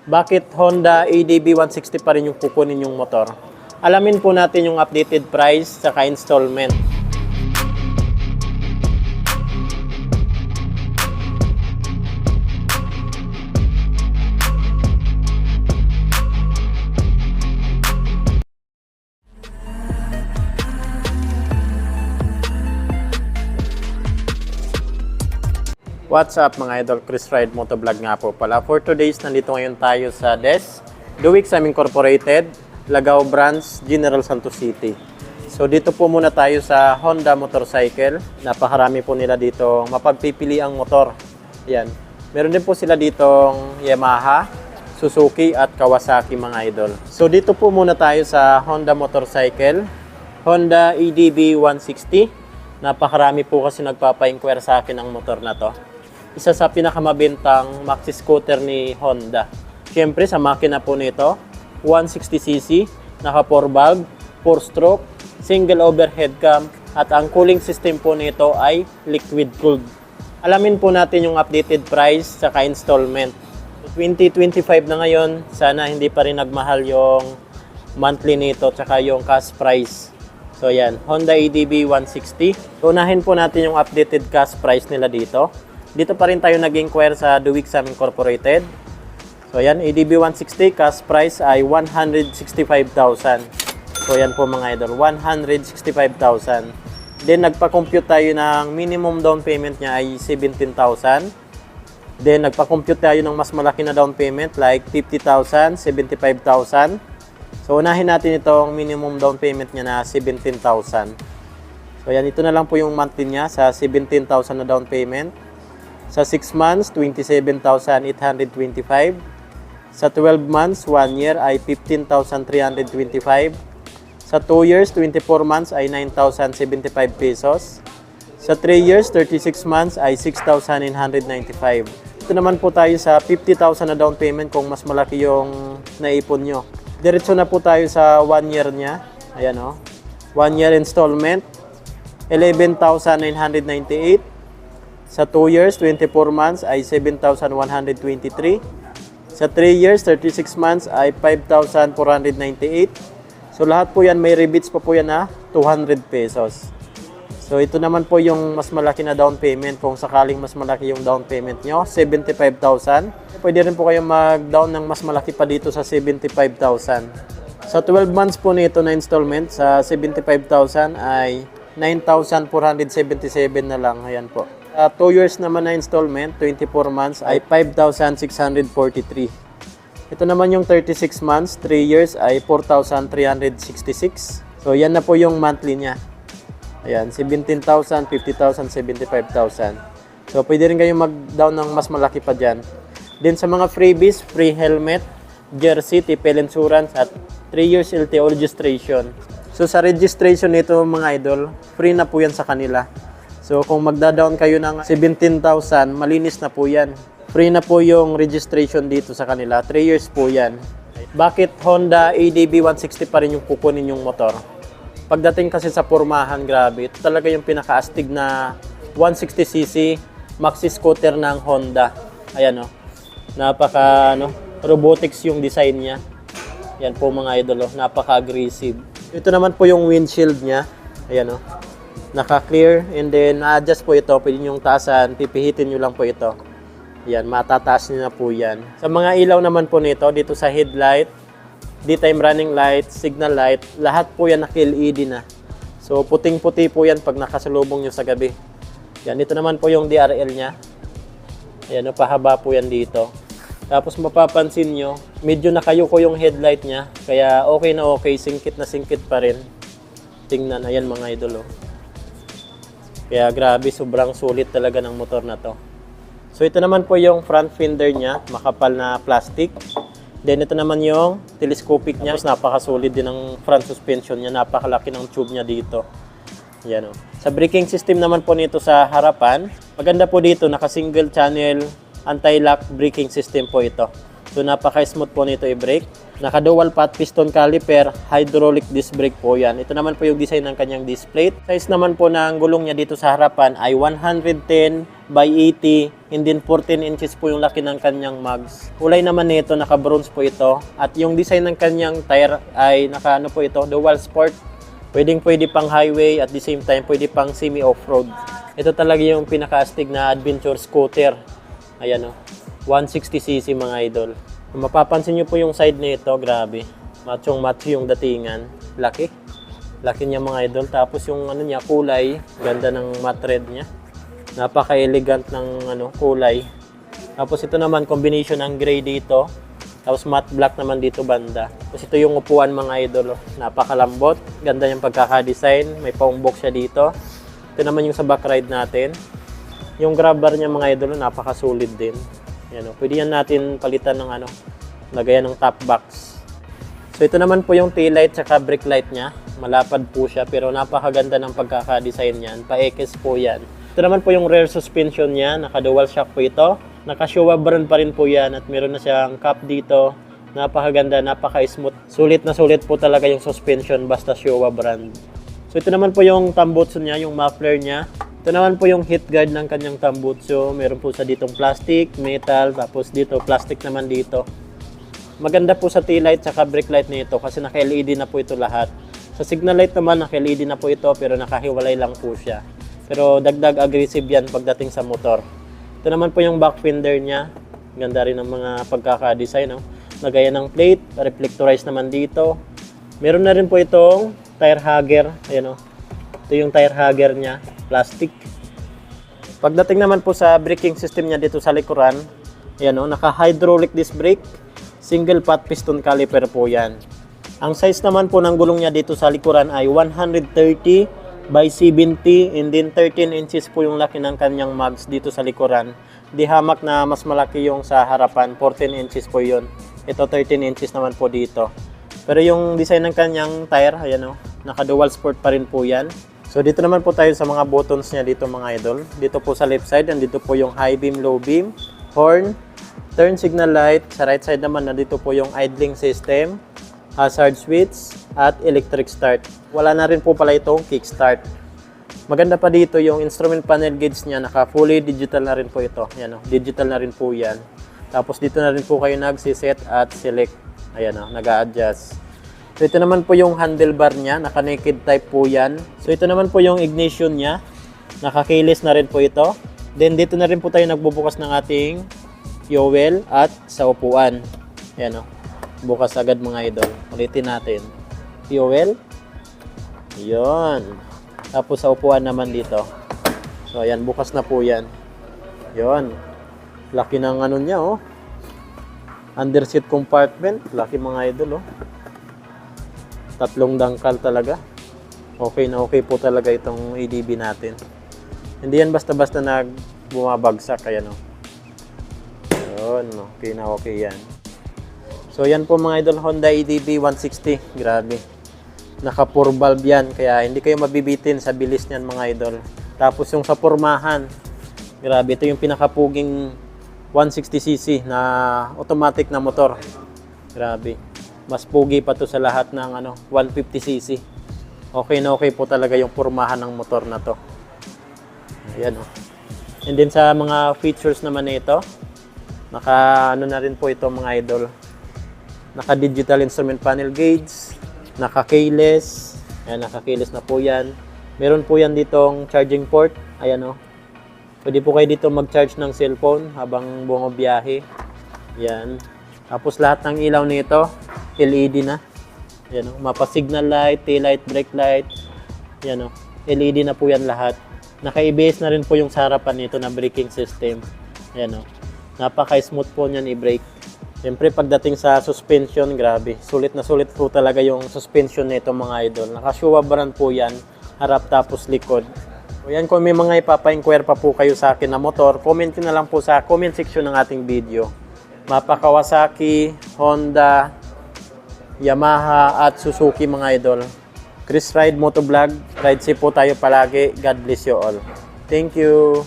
Bakit Honda ADB 160 pa rin yung kukunin yung motor? Alamin po natin yung updated price sa installment. What's up mga idol, Chris Ride Motovlog nga po pala. For today's, nandito ngayon tayo sa DES, Duwixam Incorporated, Lagao Branch, General Santos City. So dito po muna tayo sa Honda Motorcycle. Napakarami po nila dito mapagpipili ang motor. Yan. Meron din po sila ditong Yamaha, Suzuki at Kawasaki mga idol. So dito po muna tayo sa Honda Motorcycle, Honda ADB 160. Napakarami po kasi nagpapa-inquire sa akin ang motor na to. Isa sa pinakamabintang maxi scooter ni Honda. Siyempre sa makina po nito, 160cc, naka 4 valve, 4 stroke, single overhead cam, at ang cooling system po nito ay liquid cooled. Alamin po natin yung updated price sa installment. 2025 na ngayon, sana hindi pa rin nagmahal yung monthly nito tsaka yung cash price. So yan, Honda ADB 160. So unahin po natin yung updated cash price nila dito. Dito pa rin tayo nag-inquire sa Duwixam Incorporated. So yan, ADB 160, cash price ay 165,000. So yan po mga idol, 165,000. Then nagpa-compute tayo ng minimum down payment niya ay 17,000. Then nagpa-compute tayo ng mas malaki na down payment like 50,000, 75,000. So unahin natin itong minimum down payment niya na 17,000. So yan, ito na lang po yung monthly niya sa 17,000 na down payment. Sa 6 months, 27,825. Sa 12 months, 1 year ay 15,325. Sa 2 years, 24 months ay 9,075 pesos. Sa 3 years, 36 months ay 6,995. Ito naman po tayo sa 50,000 na down payment kung mas malaki yung naipon nyo. Diretso na po tayo sa 1 year niya. Ayan o. 1 year installment, 11,998. Sa 2 years, 24 months ay 7,123. Sa 3 years, 36 months ay 5,498. So lahat po yan, may rebates pa po yan na 200 pesos. So ito naman po yung mas malaki na down payment. Kung sakaling mas malaki yung down payment nyo, 75,000. Pwede rin po kayo mag-down ng mas malaki pa dito sa 75,000. Sa 12 months po nito na installment, sa 75,000 ay 9,477 na lang. Ayan po. 2 years naman na installment, 24 months ay 5,643. Ito naman yung 36 months, 3 years ay 4,366. So yan na po yung monthly niya. Ayan, 17,000, 50,000, 75,000. So pwede rin kayong mag-down ng mas malaki pa dyan. Then sa mga freebies, free helmet, jersey, TPL insurance at 3 years LTO registration. So sa registration nito mga idol, free na po yan sa kanila. So kung magda-down kayo ng 17,000, malinis na po yan. Free na po yung registration dito sa kanila. 3 years po yan. Bakit Honda ADB 160 pa rin yung kukunin yung motor? Pagdating kasi sa pormahan, grabe. Ito talaga yung pinaka-astig na 160cc maxi scooter ng Honda. Ayan o. Napaka robotics yung design niya. Yan po mga idol. Napaka-aggressive. Ito naman po yung windshield niya. Ayan o. Naka-clear, and then na-adjust po ito, pwede nyo taasan, pipihitin nyo lang po ito. Yan, matataas nyo na po yan. Sa mga ilaw naman po nito, dito sa headlight, daytime running light, signal light, lahat po yan naka-LED na. So puting-puti po yan pag nakasalubong nyo sa gabi. Yan, ito naman po yung DRL nya. Ayan, pahaba po yan dito. Tapos mapapansin nyo, medyo nakayuko yung headlight nya, kaya okay na okay, singkit na singkit pa rin. Tingnan, ayan mga idol oh. Kaya grabe, sobrang sulit talaga ng motor na to. So ito naman po yung front fender niya, makapal na plastic. Then ito naman yung telescopic niya. Napakasulit din ng front suspension niya, napakalaki ng tube niya dito. Yan o. Sa braking system naman po nito sa harapan, maganda po dito, naka single channel anti-lock braking system po ito. So napaka-smooth po nito i-brake. Naka-dual pot piston caliper, hydraulic disc brake po yan. Ito naman po yung design ng kanyang disc plate. Size naman po ng gulong niya dito sa harapan ay 110 by 80 and then 14 inches po yung laki ng kanyang mags. Kulay naman nito, naka-bronze po ito. At yung design ng kanyang tire ay naka-ano po ito, dual sport. Pwede pang highway at the same time pwede pang semi-off-road. Ito talaga yung pinaka-astig na adventure scooter. Ayan o, 160cc mga idol. Kung mapapansin nyo po yung side nito, grabe. Machong macho yung datingan. Laki. Laki niya mga idol. Tapos yung ano niya, kulay. Ganda ng matte red niya. Napaka-elegant ng kulay. Tapos ito naman, combination ng gray dito. Tapos matte black naman dito banda. Tapos ito yung upuan mga idol. Napakalambot. Ganda yung pagkaka-design. May foam box siya dito. Ito naman yung sa back ride natin. Yung grab bar niya mga idol, napakasulit din. Yan, pwede yan natin palitan ng lagayan ng top box. So ito naman po yung tail light at brake light niya. Malapad po siya pero napakaganda ng pagkaka-design niyan. Pa-X po yan. Ito naman po yung rear suspension niya. Naka-dual shock po ito. Naka-Showa brand pa rin po yan at meron na siyang cap dito. Napakaganda, napaka-smooth. Sulit na sulit po talaga yung suspension basta Showa brand. So ito naman po yung tambutso niya, yung muffler niya. Ito naman po yung heat guard ng kanyang tambutso. Meron po sa ditong plastic, metal, tapos dito plastic naman dito. Maganda po sa tail light at brake light nito kasi naka-LED na po ito lahat. Sa signal light naman naka-LED na po ito pero nakahiwalay lang po siya. Pero dagdag aggressive yan pagdating sa motor. Ito naman po yung back fender niya. Ganda rin ng mga pagkaka-design. No? Lagayan ng plate, reflectorize naman dito. Meron na rin po itong tire hugger. Ayan, ito yung tire hugger niya. Plastic. Pagdating naman po sa braking system niya dito sa likuran, ayan naka-hydraulic disc brake, single pot piston caliper po yan. Ang size naman po ng gulong niya dito sa likuran ay 130 by 70 and then 13 inches po yung laki ng kanyang mags dito sa likuran. Di hamak na mas malaki yung sa harapan, 14 inches po yun. Ito 13 inches naman po dito. Pero yung design ng kanyang tire, ayan naka-dual sport pa rin po yan. So dito naman po tayo sa mga buttons niya dito mga idol. Dito po sa left side, nandito po yung high beam, low beam, horn, turn signal light. Sa right side naman, nandito po yung idling system, hazard switch, at electric start. Wala na rin po pala itong kickstart. Maganda pa dito yung instrument panel gauge niya, naka fully digital na rin po ito. Ayan, digital na rin po yan. Tapos dito na rin po kayo nagsiset at select. Ayan, nag-a-adjust. So ito naman po yung handlebar niya, naka-naked type po yan. So ito naman po yung ignition niya, naka-keyless na rin po ito. Then dito na rin po tayo nagbubukas ng ating fuel at sa upuan. Ayan bukas agad mga idol. Ulitin natin. Fuel. Yun. Tapos sa upuan naman dito. So ayan, bukas na po yan. Yun. Laki ng niya Underseat compartment. Laki mga idol Tatlong dangkal talaga. Okay na okay po talaga itong EDB natin. Hindi yan basta-basta bumabagsak. Ayan Yun, okay na okay yan. So yan po mga idol, Honda EDB 160. Grabe. Naka 4 valve yan. Kaya hindi kayo mabibitin sa bilis niyan mga idol. Tapos yung sa pormahan. Grabe, ito yung pinakapuging 160cc na automatic na motor. Grabe. Mas pugi pa to sa lahat ng 150cc. Okay na okay po talaga yung pormahan ng motor na to. Ayan And then sa mga features naman nito, naka na rin po ito mga idol. Naka digital instrument panel gauge, naka keyless. Ayan, naka keyless na po yan. Meron po yan ditong charging port. Ayan Pwede po kayo dito mag-charge ng cellphone habang bumabiyahe. Yan. Tapos lahat ng ilaw nito, LED na. Yan mapa-signal light, tail light, brake light. Yan LED na po yan lahat. Naka-ABS na rin po yung sa harapan nito na braking system. Yan Napaka-smooth po niyan i-brake. Siyempre pagdating sa suspension, grabe. Sulit na sulit po talaga yung suspension nito mga idol. Naka-Showa brand po yan. Harap tapos likod. O yan, kung may mga ipapa-inquire pa po kayo sa akin na motor, comment nyo na lang po sa comment section ng ating video. Mapa Kawasaki, Honda, Yamaha at Suzuki mga idol. Chris Ride Motovlog. Ride safe po tayo palagi. God bless you all. Thank you.